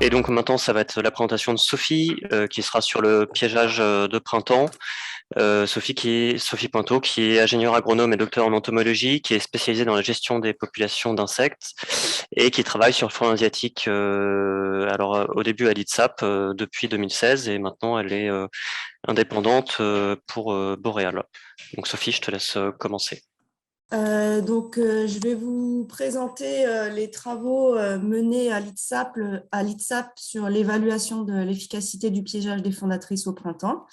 Et donc maintenant, ça va être la présentation de Sophie, qui sera sur le piégeage de printemps. Sophie Pointeau, qui est ingénieure agronome et docteur en entomologie, qui est spécialisée dans la gestion des populations d'insectes et qui travaille sur le frelon asiatique. Au début à l'ITSAP depuis 2016 et maintenant elle est indépendante pour Boréal. Donc Sophie, je te laisse commencer. Je vais vous présenter les travaux menés à l'ITSAP sur l'évaluation de l'efficacité du piégeage des fondatrices au printemps.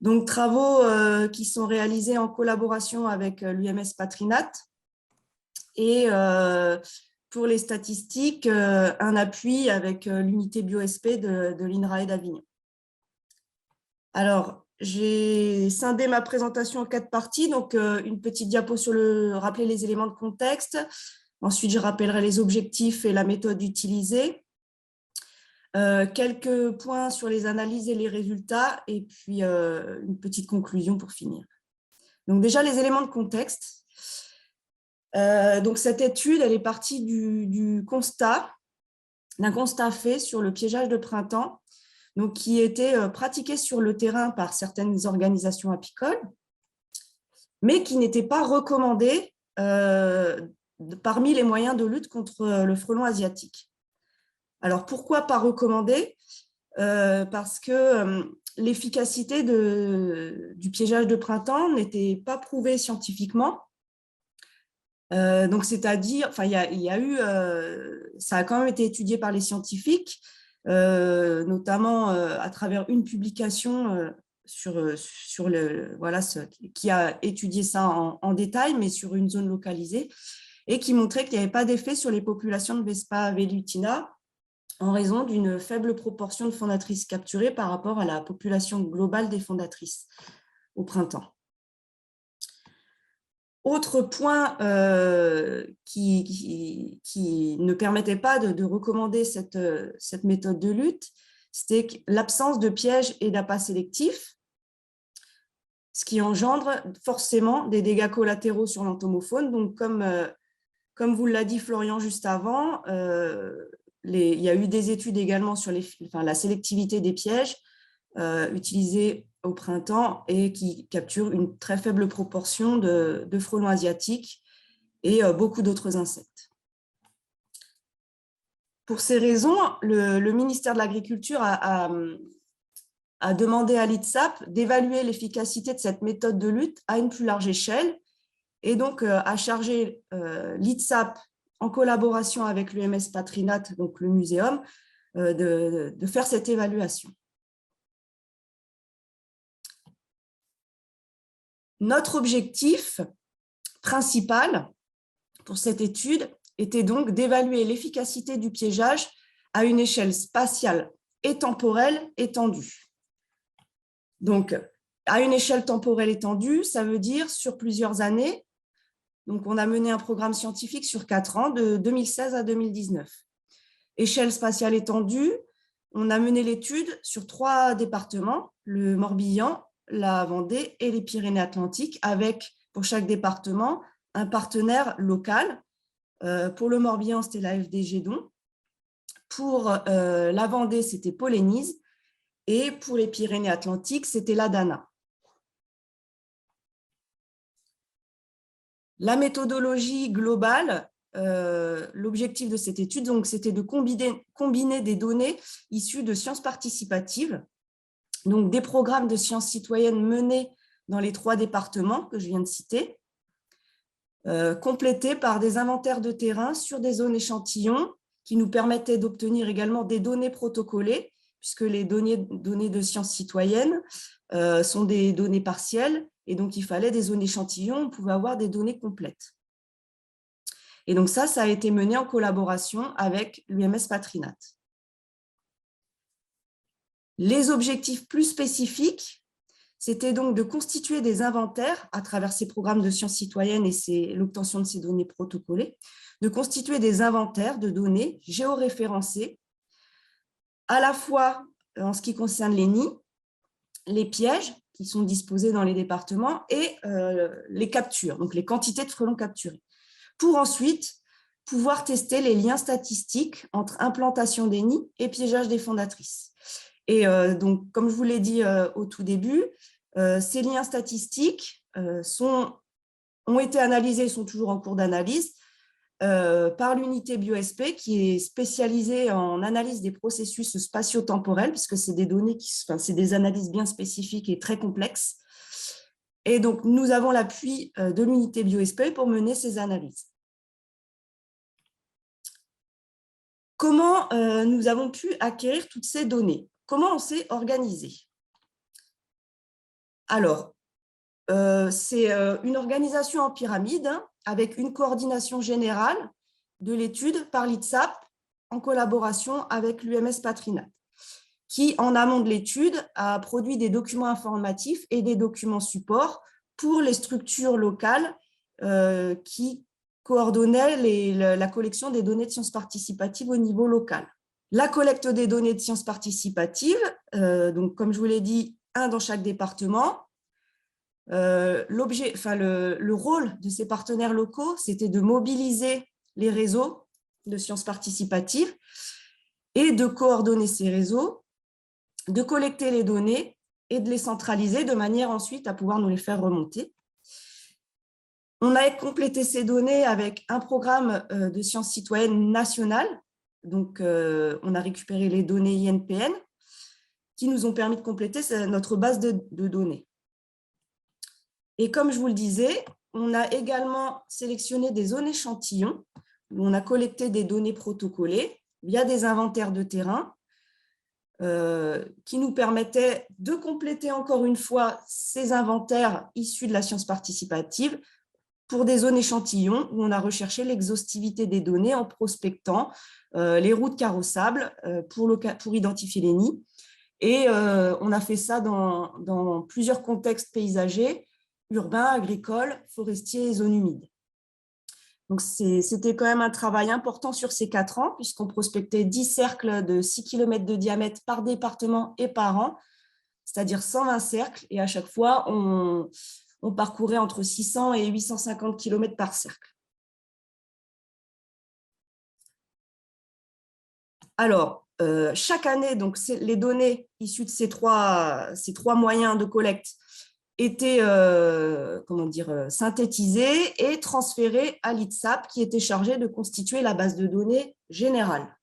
Donc, travaux qui sont réalisés en collaboration avec l'UMS Patrinat et pour les statistiques, un appui avec l'unité BioSP de l'INRAE d'Avignon. Alors, j'ai scindé ma présentation en 4 parties, donc une petite diapo sur rappeler les éléments de contexte. Ensuite, je rappellerai les objectifs et la méthode utilisée. Quelques points sur les analyses et les résultats, et puis une petite conclusion pour finir. Donc déjà, les éléments de contexte. Donc cette étude, elle est partie d'un constat fait sur le piégeage de printemps, donc qui était pratiqué sur le terrain par certaines organisations apicoles, mais qui n'était pas recommandé parmi les moyens de lutte contre le frelon asiatique. Alors, pourquoi pas recommandé ? Parce que l'efficacité du piégeage de printemps n'était pas prouvée scientifiquement. Donc, c'est-à-dire, il y a eu, ça a quand même été étudié par les scientifiques, notamment à travers une publication qui a étudié ça en détail, mais sur une zone localisée, et qui montrait qu'il n'y avait pas d'effet sur les populations de Vespa velutina en raison d'une faible proportion de fondatrices capturées par rapport à la population globale des fondatrices au printemps. Autre point qui ne permettait pas de recommander cette méthode de lutte, c'était l'absence de pièges et d'appâts sélectifs, ce qui engendre forcément des dégâts collatéraux sur l'entomofaune. Donc, comme vous l'a dit Florian juste avant, il y a eu des études également sur la sélectivité des pièges utilisés au printemps et qui capturent une très faible proportion de frelons asiatiques et beaucoup d'autres insectes. Pour ces raisons, le ministère de l'Agriculture a demandé à l'ITSAP d'évaluer l'efficacité de cette méthode de lutte à une plus large échelle et donc a chargé l'ITSAP en collaboration avec l'UMS Patrinat, donc le muséum, de faire cette évaluation. Notre objectif principal pour cette étude était donc d'évaluer l'efficacité du piégeage à une échelle spatiale et temporelle étendue. Donc, à une échelle temporelle étendue, ça veut dire sur plusieurs années. Donc, on a mené un programme scientifique sur 4 ans, de 2016 à 2019. Échelle spatiale étendue, on a mené l'étude sur 3 départements, le Morbihan, la Vendée et les Pyrénées-Atlantiques, avec pour chaque département un partenaire local. Pour le Morbihan, c'était la FDG Don. Pour la Vendée, c'était Polénise. Et pour les Pyrénées-Atlantiques, c'était la DANA. La méthodologie globale, l'objectif de cette étude, c'était de combiner des données issues de sciences participatives, donc des programmes de sciences citoyennes menés dans les 3 départements que je viens de citer, complétés par des inventaires de terrain sur des zones échantillons qui nous permettaient d'obtenir également des données protocolées, puisque les données de sciences citoyennes sont des données partielles, et donc il fallait des zones échantillons, on pouvait avoir des données complètes. Et donc ça a été mené en collaboration avec l'UMS Patrinat. Les objectifs plus spécifiques, c'était donc de constituer des inventaires à travers ces programmes de sciences citoyennes et l'obtention de ces données protocolées, de constituer des inventaires de données géoréférencées, à la fois en ce qui concerne les nids, les pièges qui sont disposés dans les départements et les captures, donc les quantités de frelons capturés, pour ensuite pouvoir tester les liens statistiques entre implantation des nids et piégeage des fondatrices. Et donc, comme je vous l'ai dit au tout début, ces liens statistiques ont été analysés, sont toujours en cours d'analyse, par l'unité BioSP qui est spécialisée en analyse des processus spatio-temporels, puisque c'est des données c'est des analyses bien spécifiques et très complexes. Et donc, nous avons l'appui de l'unité BioSP pour mener ces analyses. Comment nous avons pu acquérir toutes ces données? Comment on s'est organisé? Alors, c'est une organisation en pyramide, hein, avec une coordination générale de l'étude par l'ITSAP en collaboration avec l'UMS Patrinat, qui, en amont de l'étude, a produit des documents informatifs et des documents supports pour les structures locales qui coordonnaient la collection des données de sciences participatives au niveau local. La collecte des données de sciences participatives, donc comme je vous l'ai dit, un dans chaque département. Le rôle de ces partenaires locaux, c'était de mobiliser les réseaux de sciences participatives et de coordonner ces réseaux, de collecter les données et de les centraliser de manière ensuite à pouvoir nous les faire remonter. On a complété ces données avec un programme de sciences citoyennes nationales. Donc, on a récupéré les données INPN qui nous ont permis de compléter notre base de données. Et comme je vous le disais, on a également sélectionné des zones échantillons où on a collecté des données protocolées via des inventaires de terrain qui nous permettaient de compléter encore une fois ces inventaires issus de la science participative pour des zones échantillons où on a recherché l'exhaustivité des données en prospectant les routes carrossables pour identifier les nids. Et on a fait ça dans plusieurs contextes paysagers, urbains, agricoles, forestiers et zones humides. Donc, c'était quand même un travail important sur ces 4 ans, puisqu'on prospectait 10 cercles de 6 km de diamètre par département et par an, c'est-à-dire 120 cercles, et à chaque fois, on parcourait entre 600 et 850 km par cercle. Alors, chaque année, donc, les données issues de ces trois moyens de collecte étaient synthétisées et transférées à l'ITSAP qui était chargé de constituer la base de données générale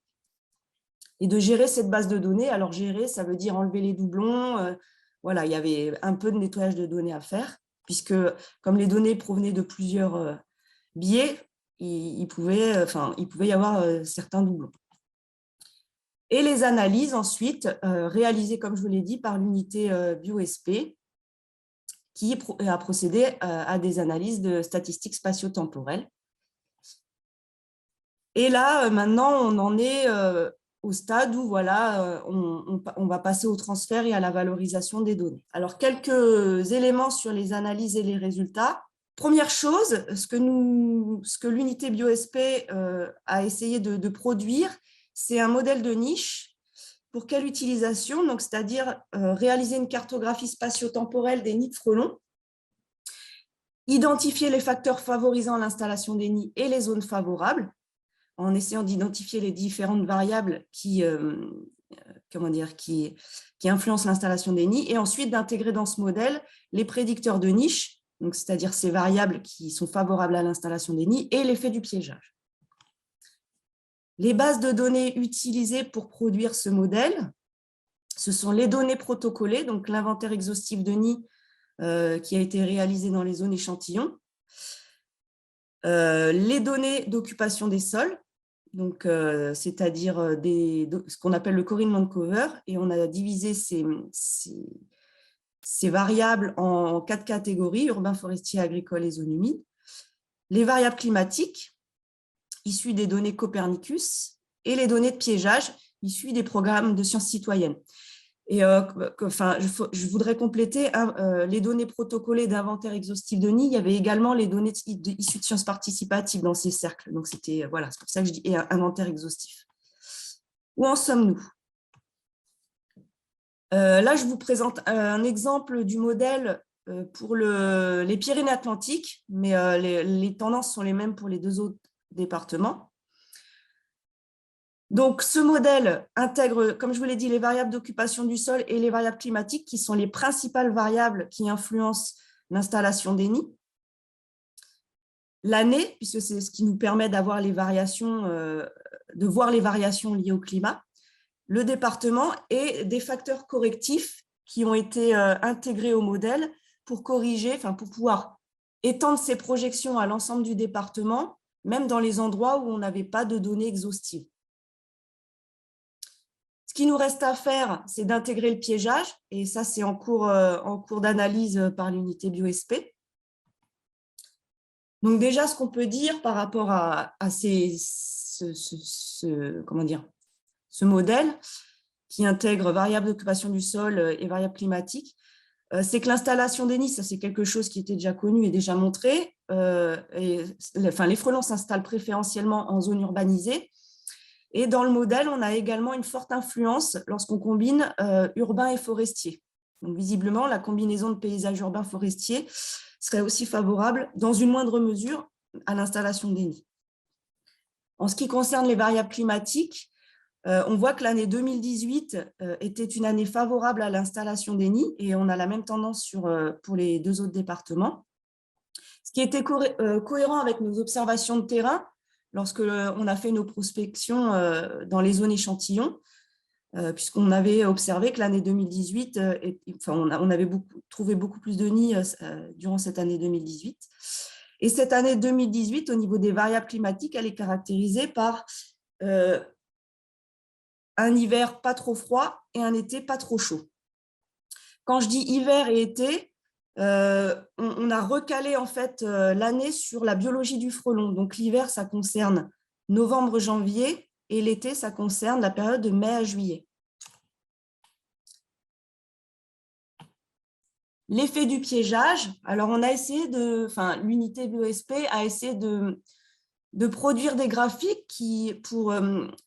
et de gérer cette base de données. Alors, gérer, ça veut dire enlever les doublons. Voilà, il y avait un peu de nettoyage de données à faire, puisque comme les données provenaient de plusieurs biais, il pouvait y avoir certains doublons. Et les analyses ensuite réalisées, comme je vous l'ai dit, par l'unité BioSP, qui a procédé à des analyses de statistiques spatio-temporelles. Et là, maintenant, on en est au stade où voilà, on va passer au transfert et à la valorisation des données. Alors, quelques éléments sur les analyses et les résultats. Première chose, ce que l'unité BioSP a essayé de produire, c'est un modèle de niche. Pour quelle utilisation? Donc, c'est-à-dire réaliser une cartographie spatio-temporelle des nids de frelons, identifier les facteurs favorisant l'installation des nids et les zones favorables, en essayant d'identifier les différentes variables qui influencent l'installation des nids, et ensuite d'intégrer dans ce modèle les prédicteurs de niche, c'est-à-dire ces variables qui sont favorables à l'installation des nids, et l'effet du piégeage. Les bases de données utilisées pour produire ce modèle, ce sont les données protocolées, donc l'inventaire exhaustif de nids qui a été réalisé dans les zones échantillons, les données d'occupation des sols, c'est-à-dire ce qu'on appelle le Corine Land Cover, et on a divisé ces variables en 4 catégories, urbain, forestier, agricole et zones humides. Les variables climatiques, issues des données Copernicus, et les données de piégeage, issues des programmes de sciences citoyennes. Et je voudrais compléter les données protocolées d'inventaire exhaustif de nids. Il y avait également les données issues de sciences participatives dans ces cercles. Donc, c'est pour ça que je dis inventaire exhaustif. Où en sommes-nous? Là, je vous présente un exemple du modèle pour les Pyrénées-Atlantiques, mais les tendances sont les mêmes pour les 2 autres départements. Donc, ce modèle intègre, comme je vous l'ai dit, les variables d'occupation du sol et les variables climatiques, qui sont les principales variables qui influencent l'installation des nids. L'année, puisque c'est ce qui nous permet d'avoir les variations, de voir les variations liées au climat. Le département et des facteurs correctifs qui ont été intégrés au modèle pour corriger, enfin pour pouvoir étendre ces projections à l'ensemble du département, même dans les endroits où on n'avait pas de données exhaustives. Ce qui nous reste à faire, c'est d'intégrer le piégeage, et ça, c'est en cours d'analyse par l'unité BioSP. Donc déjà, ce qu'on peut dire par rapport à ce modèle qui intègre variables d'occupation du sol et variables climatiques, c'est que l'installation des nids, ça c'est quelque chose qui était déjà connu et déjà montré. Les frelons s'installent préférentiellement en zone urbanisée. Et dans le modèle, on a également une forte influence lorsqu'on combine urbain et forestier. Donc visiblement, la combinaison de paysages urbains forestiers serait aussi favorable, dans une moindre mesure, à l'installation des nids. En ce qui concerne les variables climatiques, on voit que l'année 2018 était une année favorable à l'installation des nids, et on a la même tendance pour les deux autres départements. Ce qui était cohérent avec nos observations de terrain, lorsque on a fait nos prospections dans les zones échantillons, puisqu'on avait observé que l'année 2018, on avait trouvé beaucoup plus de nids durant cette année 2018. Et cette année 2018, au niveau des variables climatiques, elle est caractérisée par un hiver pas trop froid et un été pas trop chaud. Quand je dis hiver et été, on a recalé en fait l'année sur la biologie du frelon. Donc l'hiver, ça concerne novembre-janvier, et l'été, ça concerne la période de mai à juillet. L'effet du piégeage, alors on a essayé l'unité BioSP a essayé de produire des graphiques pour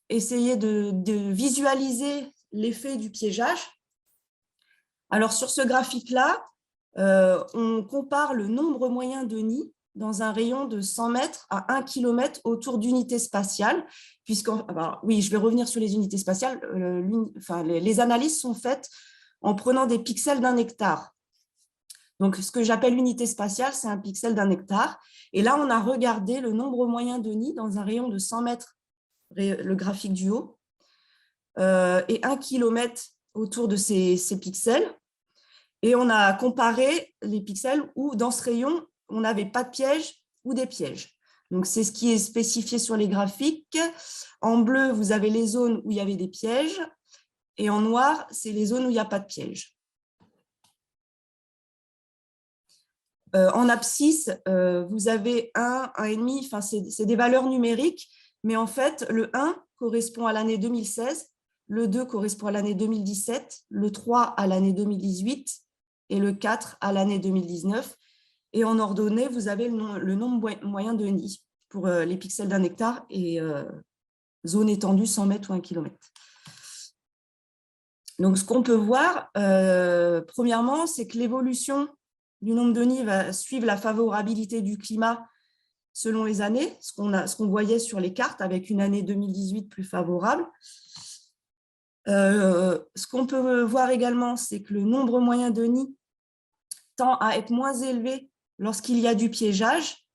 essayer de visualiser l'effet du piégeage. Alors sur ce graphique-là, on compare le nombre moyen de nids dans un rayon de 100 mètres à 1 km autour d'unités spatiales, oui, je vais revenir sur les unités spatiales. Les analyses sont faites en prenant des pixels d'un hectare. Donc, ce que j'appelle unité spatiale, c'est un pixel d'un hectare. Et là, on a regardé le nombre moyen de nids dans un rayon de 100 mètres, le graphique du haut, et 1 km autour de ces pixels. Et on a comparé les pixels où, dans ce rayon, on n'avait pas de pièges ou des pièges. Donc, c'est ce qui est spécifié sur les graphiques. En bleu, vous avez les zones où il y avait des pièges. Et en noir, c'est les zones où il n'y a pas de pièges. En abscisse, vous avez 1, 1,5, enfin, c'est des valeurs numériques, mais en fait, le 1 correspond à l'année 2016, le 2 correspond à l'année 2017, le 3 à l'année 2018 et le 4 à l'année 2019. Et en ordonnée, vous avez le nombre moyen de nids pour les pixels d'un hectare et zone étendue 100 mètres ou 1 km. Donc, ce qu'on peut voir, premièrement, c'est que l'évolution du nombre de nids va suivre la favorabilité du climat selon les années, ce qu'on voyait sur les cartes avec une année 2018 plus favorable. Ce qu'on peut voir également, c'est que le nombre moyen de nids tend à être moins élevé lorsqu'il y a du piégeage.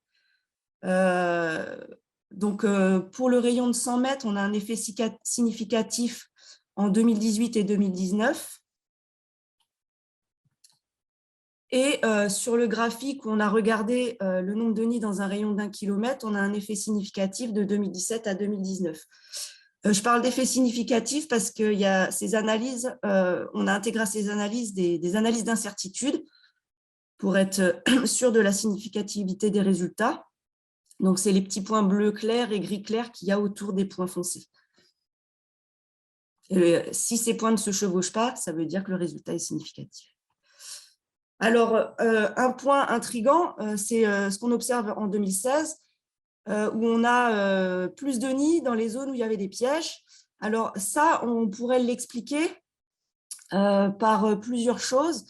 Donc, pour le rayon de 100 mètres, on a un effet significatif en 2018 et 2019. Et sur le graphique où on a regardé le nombre de nids dans un rayon d'1 km, on a un effet significatif de 2017 à 2019. Je parle d'effet significatif parce qu'il y a ces analyses, on a intégré à ces analyses des analyses d'incertitude pour être sûr de la significativité des résultats. Donc, c'est les petits points bleus clairs et gris clair qu'il y a autour des points foncés. Et si ces points ne se chevauchent pas, ça veut dire que le résultat est significatif. Alors, un point intriguant, c'est ce qu'on observe en 2016, où on a plus de nids dans les zones où il y avait des pièges. Alors ça, on pourrait l'expliquer par plusieurs choses.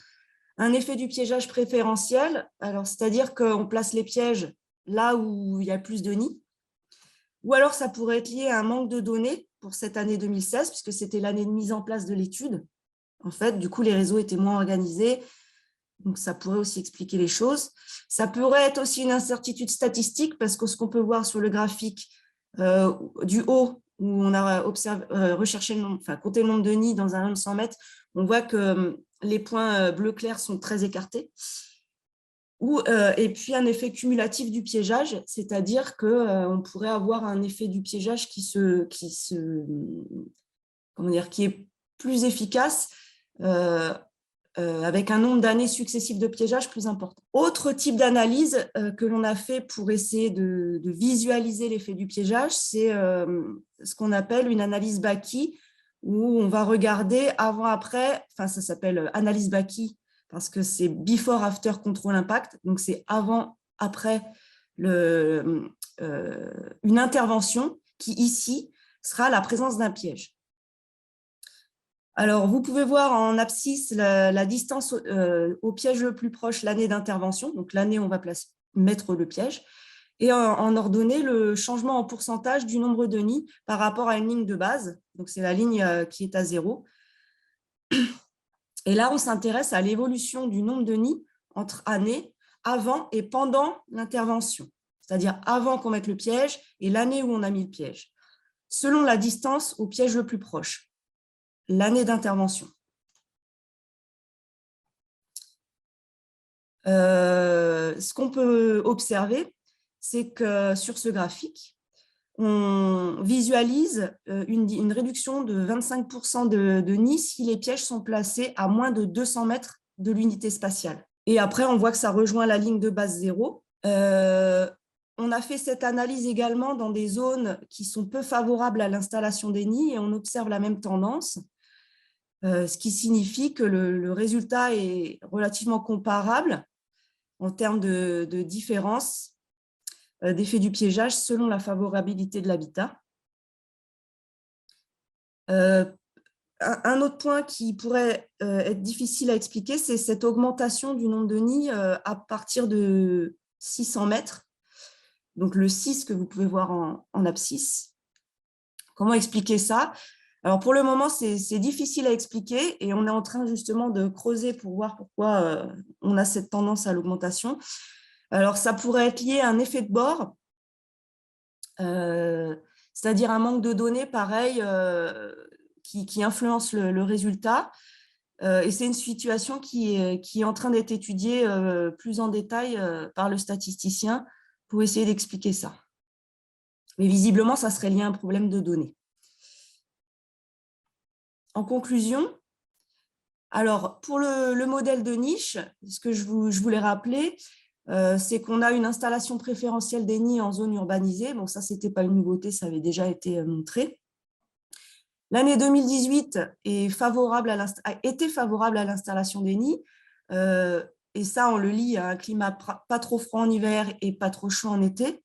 Un effet du piégeage préférentiel, c'est-à-dire qu'on place les pièges là où il y a plus de nids. Ou alors, ça pourrait être lié à un manque de données pour cette année 2016, puisque c'était l'année de mise en place de l'étude. En fait, du coup, les réseaux étaient moins organisés, donc ça pourrait aussi expliquer les choses. Ça pourrait être aussi une incertitude statistique, parce que ce qu'on peut voir sur le graphique du haut, où on a recherché compté le nombre de nids dans un rayon de 100 mètres, on voit que les points bleu clair sont très écartés. Et puis un effet cumulatif du piégeage, c'est-à-dire qu'on pourrait avoir un effet du piégeage qui est plus efficace avec un nombre d'années successives de piégeage plus important. Autre type d'analyse que l'on a fait pour essayer de visualiser l'effet du piégeage, c'est ce qu'on appelle une analyse Backy, où on va regarder avant-après, ça s'appelle analyse Backy, parce que c'est before after control impact, donc c'est avant-après une intervention qui ici sera la présence d'un piège. Alors, vous pouvez voir en abscisse la distance au piège le plus proche, l'année d'intervention, donc l'année où on va mettre le piège, et en ordonnée, le changement en pourcentage du nombre de nids par rapport à une ligne de base, donc c'est la ligne qui est à 0. Et là, on s'intéresse à l'évolution du nombre de nids entre années avant et pendant l'intervention, c'est-à-dire avant qu'on mette le piège et l'année où on a mis le piège, selon la distance au piège le plus proche, l'année d'intervention. Ce qu'on peut observer, c'est que sur ce graphique, on visualise une réduction de 25% de nids si les pièges sont placés à moins de 200 mètres de l'unité spatiale. Et après, on voit que ça rejoint la ligne de base 0. On a fait cette analyse également dans des zones qui sont peu favorables à l'installation des nids et on observe la même tendance, ce qui signifie que le résultat est relativement comparable en termes de différence d'effet du piégeage selon la favorabilité de l'habitat. Un autre point qui pourrait être difficile à expliquer, c'est cette augmentation du nombre de nids à partir de 600 mètres, donc le 6 que vous pouvez voir en abscisse. Comment expliquer ça? Alors pour le moment, c'est difficile à expliquer et on est en train justement de creuser pour voir pourquoi on a cette tendance à l'augmentation. Alors ça pourrait être lié à un effet de bord, c'est-à-dire un manque de données pareil qui influence le résultat. Et c'est une situation qui est en train d'être étudiée plus en détail par le statisticien pour essayer d'expliquer ça. Mais visiblement, ça serait lié à un problème de données. En conclusion, alors pour le modèle de niche, ce que je voulais rappeler, c'est qu'on a une installation préférentielle des nids en zone urbanisée. Bon, ça, ce n'était pas une nouveauté, ça avait déjà été montré. L'année 2018 a été favorable à l'installation des nids. Et ça, on le lie à un climat pas trop froid en hiver et pas trop chaud en été.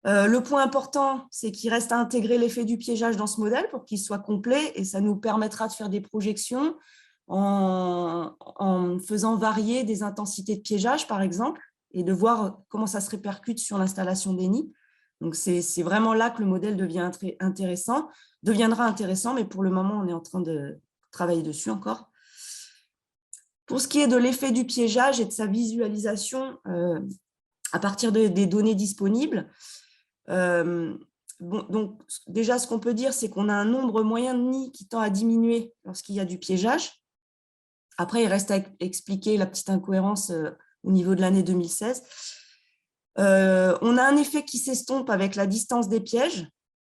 Le point important, c'est qu'il reste à intégrer l'effet du piégeage dans ce modèle pour qu'il soit complet et ça nous permettra de faire des projections en faisant varier des intensités de piégeage, par exemple, et de voir comment ça se répercute sur l'installation des nids. Donc, c'est vraiment là que le modèle deviendra intéressant, mais pour le moment, on est en train de travailler dessus encore. Pour ce qui est de l'effet du piégeage et de sa visualisation à partir des données disponibles, donc déjà, ce qu'on peut dire, c'est qu'on a un nombre moyen de nids qui tend à diminuer lorsqu'il y a du piégeage. Après, il reste à expliquer la petite incohérence au niveau de l'année 2016. On a un effet qui s'estompe avec la distance des pièges.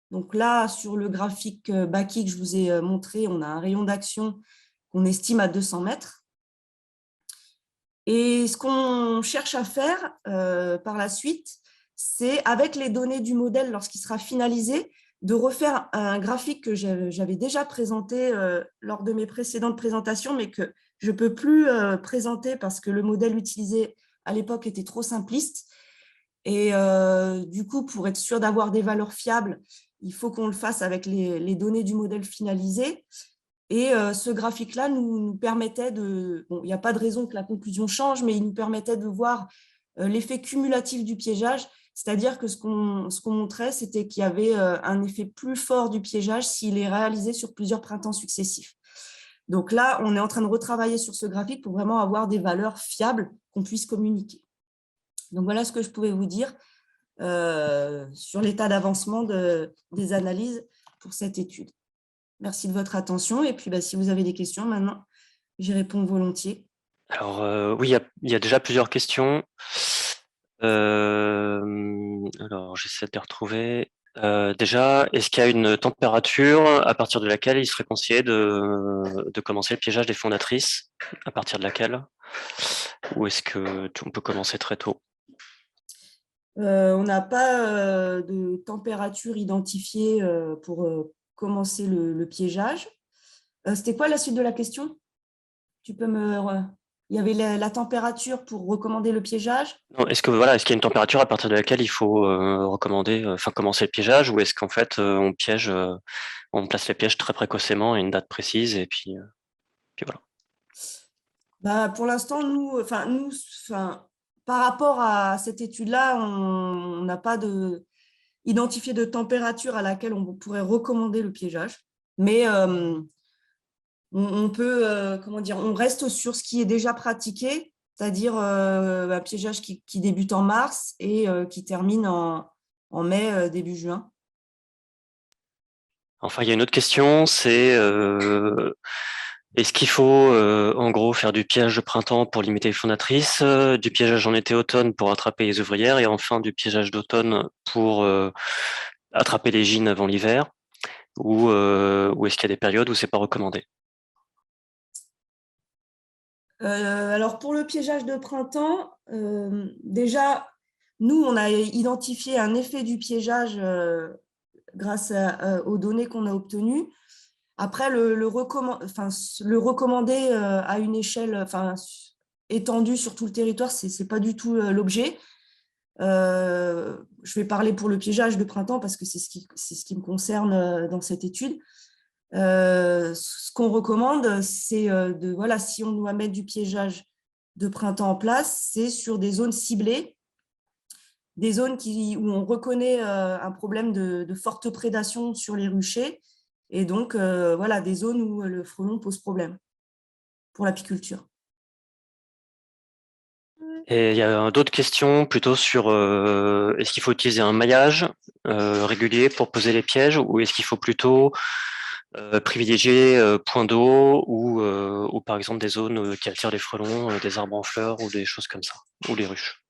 Donc là, sur le graphique Backy que je vous ai montré, on a un rayon d'action qu'on estime à 200 mètres. Et ce qu'on cherche à faire par la suite, c'est avec les données du modèle lorsqu'il sera finalisé, de refaire un graphique que j'avais déjà présenté lors de mes précédentes présentations, mais que je ne peux plus présenter parce que le modèle utilisé à l'époque était trop simpliste. Et du coup, pour être sûr d'avoir des valeurs fiables, il faut qu'on le fasse avec les données du modèle finalisé. Et ce graphique-là nous permettait de… Bon, il n'y a pas de raison que la conclusion change, mais il nous permettait de voir l'effet cumulatif du piégeage C'est-à-dire que ce qu'on montrait, c'était qu'il y avait un effet plus fort du piégeage s'il est réalisé sur plusieurs printemps successifs. Donc là, on est en train de retravailler sur ce graphique pour vraiment avoir des valeurs fiables qu'on puisse communiquer. Donc voilà ce que je pouvais vous dire sur l'état d'avancement des analyses pour cette étude. Merci de votre attention. Et puis, si vous avez des questions, maintenant, j'y réponds volontiers. Alors, oui, il y a déjà plusieurs questions. Alors, j'essaie de les retrouver. Déjà, est-ce qu'il y a une température à partir de laquelle il serait conseillé de commencer le piégeage des fondatrices? À partir de laquelle? Ou est-ce qu'on peut commencer très tôt? On n'a pas de température identifiée pour commencer le piégeage. C'était quoi la suite de la question? Tu peux Il y avait la température pour recommander le piégeage? Non, est-ce qu'il y a une température à partir de laquelle il faut commencer le piégeage, ou est-ce qu'en fait on place les pièges très précocement à une date précise et puis voilà. Pour l'instant, par rapport à cette étude-là, on n'a pas identifié de température à laquelle on pourrait recommander le piégeage. Mais on peut, on reste sur ce qui est déjà pratiqué, c'est-à-dire un piégeage qui débute en mars et qui termine en mai, début juin. Enfin, il y a une autre question, c'est est-ce qu'il faut en gros faire du piège de printemps pour limiter les fondatrices, du piégeage en été-automne pour attraper les ouvrières, et enfin du piégeage d'automne pour attraper les gînes avant l'hiver, ou est-ce qu'il y a des périodes où c'est pas recommandé? Alors, pour le piégeage de printemps, déjà, nous, on a identifié un effet du piégeage grâce aux données qu'on a obtenues. Après, le recommander à une échelle étendue sur tout le territoire, ce n'est pas du tout l'objet. Je vais parler pour le piégeage de printemps parce que c'est ce qui me concerne dans cette étude. Ce qu'on recommande, c'est si on doit mettre du piégeage de printemps en place, c'est sur des zones ciblées, des zones où on reconnaît un problème de forte prédation sur les ruchers, et donc des zones où le frelon pose problème pour l'apiculture. Et il y a d'autres questions plutôt sur est-ce qu'il faut utiliser un maillage régulier pour poser les pièges, ou est-ce qu'il faut plutôt privilégier point d'eau ou par exemple des zones qui attirent les frelons, des arbres en fleurs ou des choses comme ça, ou les ruches.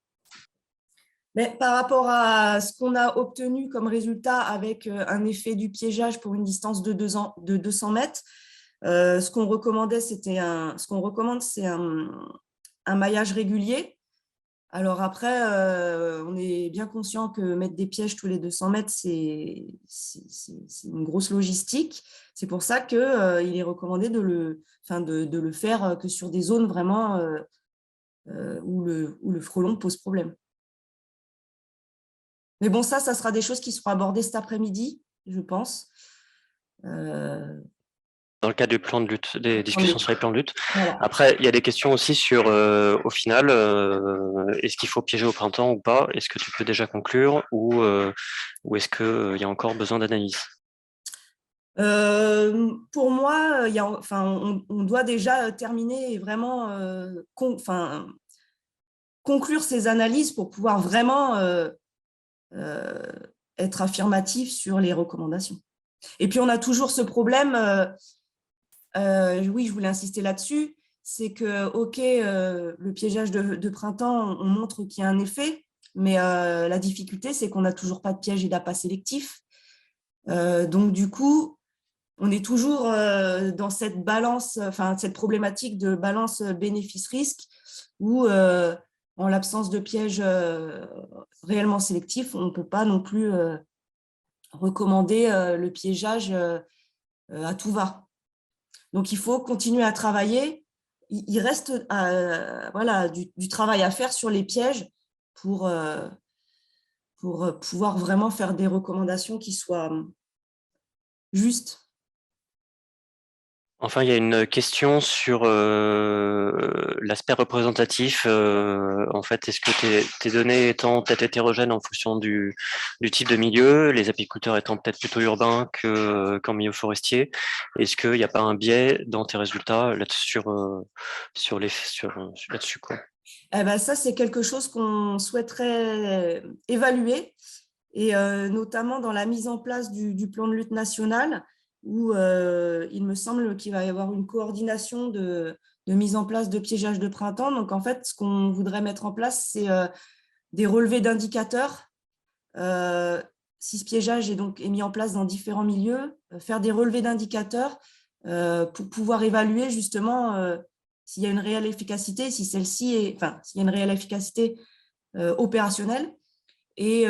Mais par rapport à ce qu'on a obtenu comme résultat avec un effet du piégeage pour une distance de 200 mètres, ce qu'on recommande, c'est un maillage régulier. Alors après, on est bien conscient que mettre des pièges tous les 200 mètres, c'est une grosse logistique. C'est pour ça qu'il est recommandé de le faire que sur des zones vraiment où le frelon pose problème. Mais bon, ça sera des choses qui seront abordées cet après-midi, je pense. Dans le cadre du plan de lutte, des discussions sur les plans de lutte. Voilà. Après, il y a des questions aussi sur, au final, est-ce qu'il faut piéger au printemps ou pas? Est-ce que tu peux déjà conclure, ou est-ce qu'il y a encore besoin d'analyse? Pour moi, on doit déjà terminer et vraiment conclure ces analyses pour pouvoir vraiment être affirmatif sur les recommandations. Et puis, on a toujours ce problème, oui, je voulais insister là-dessus, c'est que, OK, le piégeage de printemps, on montre qu'il y a un effet, mais la difficulté, c'est qu'on n'a toujours pas de piège et d'appât sélectif. Donc, du coup, on est toujours dans cette balance, cette problématique de balance bénéfice-risque où, en l'absence de piège réellement sélectif, on ne peut pas non plus recommander le piégeage à tout va. Donc, il faut continuer à travailler. Il reste du travail à faire sur les pièges pour pouvoir vraiment faire des recommandations qui soient justes. Enfin, il y a une question sur l'aspect représentatif. En fait, est-ce que tes données étant peut-être hétérogènes en fonction du type de milieu, les apiculteurs étant peut-être plutôt urbains qu'en milieu forestier, est-ce qu'il n'y a pas un biais dans tes résultats là-dessus, là-dessus, quoi? Eh ben, ça, c'est quelque chose qu'on souhaiterait évaluer, et notamment dans la mise en place du plan de lutte national, où il me semble qu'il va y avoir une coordination de mise en place de piégeage de printemps. Donc, en fait, ce qu'on voudrait mettre en place, c'est des relevés d'indicateurs. Si ce piégeage est mis en place dans différents milieux, faire des relevés d'indicateurs pour pouvoir évaluer justement s'il y a une réelle efficacité, si celle-ci est, enfin, s'il y a une réelle efficacité opérationnelle, et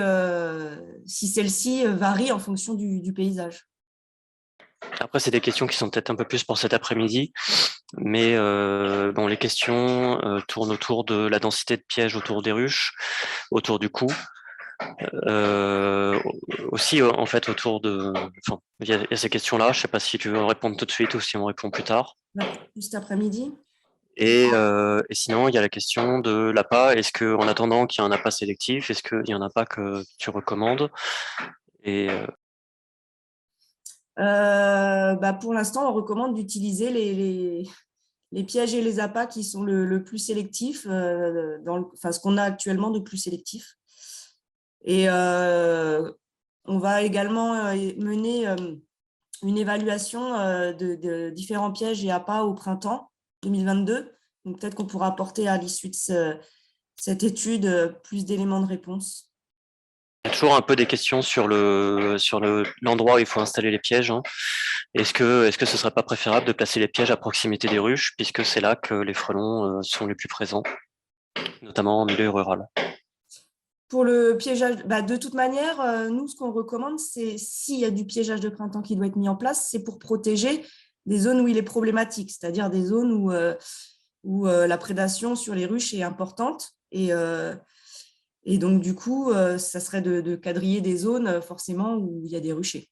si celle-ci varie en fonction du paysage. Après, c'est des questions qui sont peut-être un peu plus pour cet après-midi, mais bon, les questions tournent autour de la densité de pièges autour des ruches, autour du coût, aussi en fait autour de. Enfin, il y a ces questions-là. Je ne sais pas si tu veux en répondre tout de suite ou si on répond plus tard. Juste après-midi. Et sinon, il y a la question de l'appât. Est-ce que, en attendant qu'il y ait un appât sélectif, est-ce qu'il y en a pas que tu recommandes? Et Pour l'instant, on recommande d'utiliser les pièges et les appâts qui sont le plus sélectifs, ce qu'on a actuellement de plus sélectif. Et on va également mener une évaluation de différents pièges et appâts au printemps 2022. Donc peut-être qu'on pourra apporter à l'issue de cette étude plus d'éléments de réponse. il y a toujours un peu des questions sur l'endroit où il faut installer les pièges, hein. Est-ce que ce serait pas préférable de placer les pièges à proximité des ruches, puisque c'est là que les frelons sont les plus présents, notamment en milieu rural? Pour le piégeage, de toute manière, nous, ce qu'on recommande, c'est s'il y a du piégeage de printemps qui doit être mis en place, c'est pour protéger des zones où il est problématique, c'est-à-dire des zones où la prédation sur les ruches est importante. Et donc, du coup, ça serait de quadriller des zones forcément où il y a des ruchers.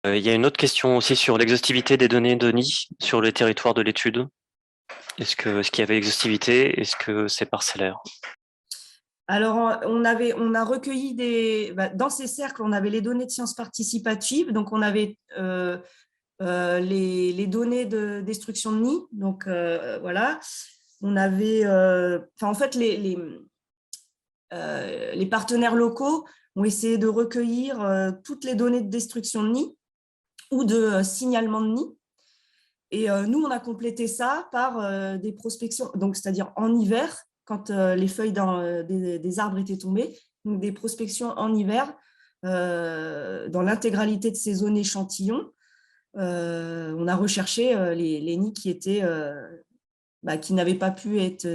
Il y a une autre question aussi sur l'exhaustivité des données de nid sur le territoire de l'étude. Est-ce qu'il y avait exhaustivité? Est-ce que c'est parcellaire? Alors, on a recueilli dans ces cercles, on avait les données de sciences participatives. Donc, on avait les données de destruction de nids. Donc, voilà. On avait, en fait, les partenaires locaux ont essayé de recueillir toutes les données de destruction de nids ou de signalement de nids. Et nous, on a complété ça par des prospections, donc c'est-à-dire en hiver, quand les feuilles des arbres étaient tombées, donc des prospections en hiver dans l'intégralité de ces zones échantillons. On a recherché les nids qui n'avaient pas pu être,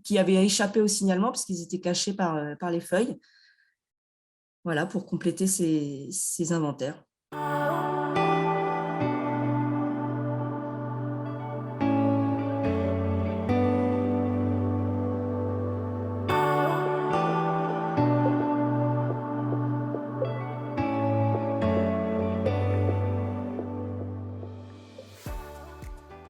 qui avaient échappé au signalement parce qu'ils étaient cachés par les feuilles. Voilà, pour compléter ces inventaires.